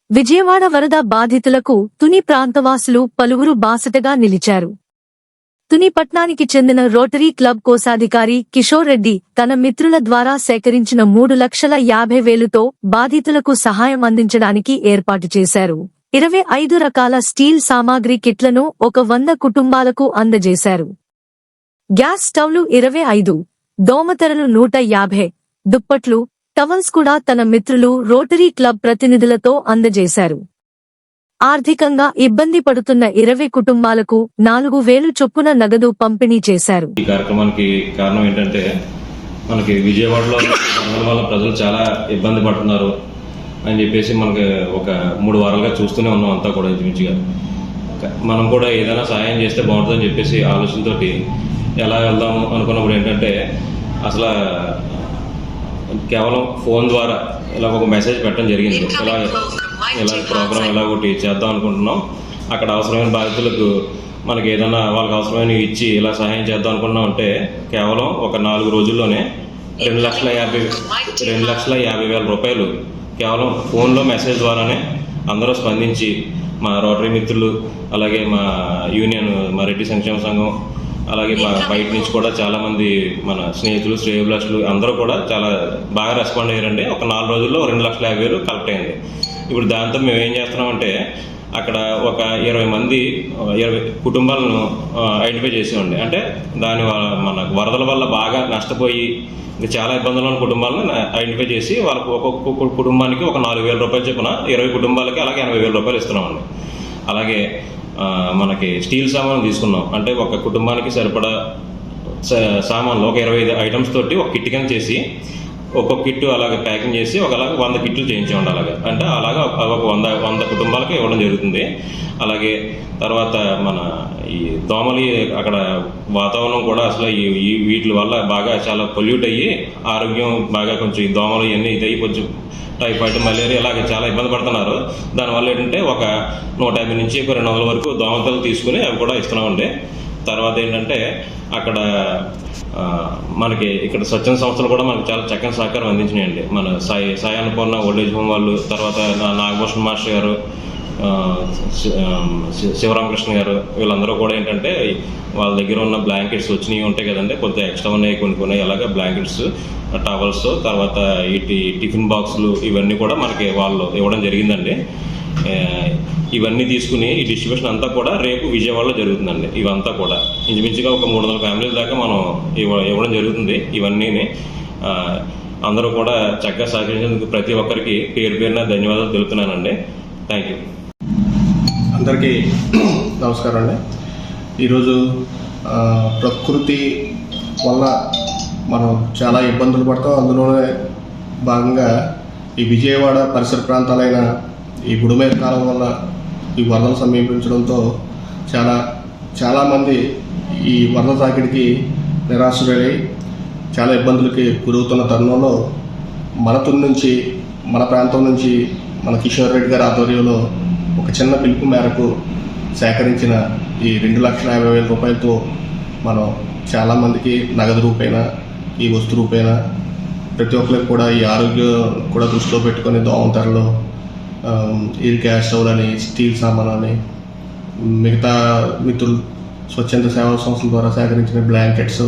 విజయవాడ వరద బాధితులకు తుని ప్రాంతవాసులు పలువురు బాసటగా నిలిచారు. తుని పట్నానికి చెందిన రోటరీ క్లబ్ కోశాధికారి కిషోర్ రెడ్డి తన మిత్రుల ద్వారా సేకరించిన 3,50,000తో బాధితులకు సహాయం అందించడానికి ఏర్పాటు చేశారు. 25 రకాల స్టీల్ సామాగ్రి కిట్లను ఒక 100 కుటుంబాలకు అందజేశారు. గ్యాస్ స్టవ్లు 25, దోమతెరలు 150, దుప్పట్లు, టవల్స్ కూడా తన మిత్రులు రోటరీ క్లబ్ ప్రతినిధులతో అందజేశారు. ఆర్థికంగా ఇబ్బంది పడుతున్న 20 కుటుంబాలకు 4,000 చొప్పున నగదు పంపిణీ చేశారు. ఈ కార్యక్రమానికి కారణం ఏంటంటే మనకి విజయవాడలో వరదల వల్ల ప్రజలు చాలా ఇబ్బంది పడుతున్నారు అని చెప్పేసి మనకి ఒక 3 వారాలుగా చూస్తూనే ఉన్నాం. అంతా కూడా ఇంచుమించుగా మనం కూడా ఏదైనా సహాయం చేస్తే బాగుంటుందని చెప్పేసి ఆలోచనతోటి ఎలా వెళ్దాము అనుకున్నప్పుడు ఏంటంటే అసలు కేవలం ఫోన్ ద్వారా ఇలా ఒక మెసేజ్ పెట్టడం జరిగింది. ఇలా ప్రోగ్రామ్ ఇలా ఒకటి చేద్దాం అనుకుంటున్నాం, అక్కడ అవసరమైన బాధితులకు మనకి ఏదైనా వాళ్ళకి అవసరమైనవి ఇచ్చి ఇలా సహాయం చేద్దాం అనుకున్నాం అంటే కేవలం ఒక 4 రోజుల్లోనే 2,50,000 రూపాయలు కేవలం ఫోన్లో మెసేజ్ ద్వారానే అందరూ స్పందించి మా రోటరీ మిత్రులు, అలాగే మా యూనియన్, మా రెడ్డి సంక్షేమ సంఘం, అలాగే బయట నుంచి కూడా చాలామంది మన స్నేహితులు, శ్రేయోభిలాషులు అందరూ కూడా చాలా బాగా రెస్పాండ్ అయ్యారండి. ఒక 4 రోజుల్లో 2,50,000 కలెక్ట్ అయింది. ఇప్పుడు దాంతో మేము ఏం చేస్తున్నామంటే అక్కడ ఒక 20 కుటుంబాలను ఐడెంటిఫై చేసామండి. అంటే మన వరదల వల్ల బాగా నష్టపోయి చాలా ఇబ్బందులు ఉన్న కుటుంబాలను ఐడెంటిఫై చేసి వాళ్ళకు ఒక్కొక్క కుటుంబానికి ఒక 4,000 రూపాయలు చొప్పున 20 కుటుంబాలకి అలాగే 80,000 రూపాయలు ఇస్తున్నామండి. అలాగే మనకి స్టీల్ సామాను తీసుకున్నాం. అంటే ఒక కుటుంబానికి సరిపడా సామాన్లు ఒక 25 ఐటమ్స్ తోటి ఒక కిట్ కింద చేసి ఒక్కొక్క కిట్టు అలాగే ప్యాకింగ్ చేసి ఒకలాగా 100 కిట్లు చేయించామండి. అంటే అలాగా ఒక 100 కుటుంబాలకి ఇవ్వడం జరుగుతుంది. అలాగే తర్వాత మన ఈ దోమలు అక్కడ వాతావరణం కూడా అసలు ఈ వీటి వల్ల బాగా చాలా పొల్యూట్ అయ్యి ఆరోగ్యం బాగా కొంచెం ఈ దోమలు ఇవన్నీ ఇదయ్యి కొంచెం టైఫాయిడ్, మలేరియా ఇలాగే చాలా ఇబ్బంది పడుతున్నారు. దానివల్ల ఏంటంటే ఒక 150 నుంచి 200 వరకు దోమతలు తీసుకుని అవి కూడా ఇస్తున్నామండి. తర్వాత ఏంటంటే అక్కడ మనకి ఇక్కడ స్వచ్ఛంద సంస్థలు కూడా మనకు చాలా చక్కని సహకారం అందించినాయండి. మన సాయి అన్నపూర్ణ ఓల్డేజ్ హోమ్ వాళ్ళు, తర్వాత నాగభూషణ్ మాస్టర్ గారు, శివరామకృష్ణ గారు, వీళ్ళందరూ కూడా ఏంటంటే వాళ్ళ దగ్గర ఉన్న బ్లాంకెట్స్ వచ్చినవి ఉంటాయి కదండి, కొద్దిగా ఎక్స్ట్రా ఉన్నాయి కొన్ని అలాగే బ్లాంకెట్స్, టవల్స్, తర్వాత టిఫిన్ బాక్సులు ఇవన్నీ కూడా మనకి వాళ్ళు ఇవ్వడం జరిగిందండి. ఇవన్నీ తీసుకుని ఈ డిస్ట్రిబ్యూషన్ అంతా కూడా రేపు విజయవాడలో జరుగుతుందండి. ఇవంతా కూడా ఇంచుమించుగా ఒక 300 ఫ్యామిలీల దాకా మనం ఇవ్వడం జరుగుతుంది. ఇవన్నీ అందరూ కూడా చక్కగా సహకరించేందుకు ప్రతి ఒక్కరికి పేరున ధన్యవాదాలు తెలుపుతున్నానండి. Thank you. అందరికీ నమస్కారం అండి. ఈరోజు ప్రకృతి వల్ల మనం చాలా ఇబ్బందులు పడతాం. అందులోనే భాగంగా ఈ విజయవాడ పరిసర ప్రాంతాలైన ఈ బుడమేర కాలం వల్ల ఈ వరదలు సమీపించడంతో చాలామంది ఈ వరద తాకిడికి నిరాశ్రయులై చాలా ఇబ్బందులకి గురవుతున్న తరుణంలో మన ప్రాంతం నుంచి మన కిషోర్ రెడ్డి గారి ఆధ్వర్యంలో ఒక చిన్న పిలుపు మేరకు సేకరించిన ఈ 2,50,000 రూపాయలతో మనం చాలామందికి నగదు రూపేణ, ఈ వస్తు రూపేణ ప్రతి ఒక్కరికి కూడా ఈ ఆరోగ్యం కూడా దృష్టిలో పెట్టుకొని దోమతెరలు, ఈ గ్యాస్ స్టవ్లని, స్టీల్ సామాన్లని, మిగతా మిత్రులు స్వచ్ఛంద సేవా సంస్థల ద్వారా సేకరించిన బ్లాంకెట్స్,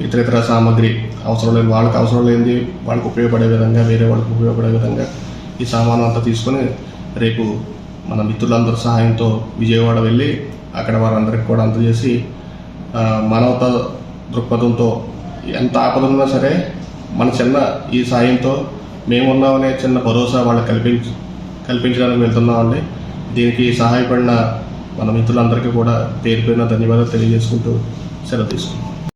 ఇతర సామాగ్రి అవసరం లేని వాళ్ళకి అవసరం లేనిది వాళ్ళకి ఉపయోగపడే విధంగా, వేరే వాళ్ళకి ఉపయోగపడే విధంగా ఈ సామాను అంతా తీసుకొని రేపు మన మిత్రులందరి సహాయంతో విజయవాడ వెళ్ళి అక్కడ వారందరికీ కూడా అందజేసి మానవతా దృక్పథంతో ఎంత ఆపదలున్నా సరే మన చిన్న ఈ సాయంతో మేమున్నామనే చిన్న భరోసా వాళ్ళకి కల్పించడానికి వెళ్తున్నామండి. దీనికి సహాయపడిన మన మిత్రులందరికీ కూడా పేరున ధన్యవాదాలు తెలియజేసుకుంటూ సెలవు తీసుకుంటాం.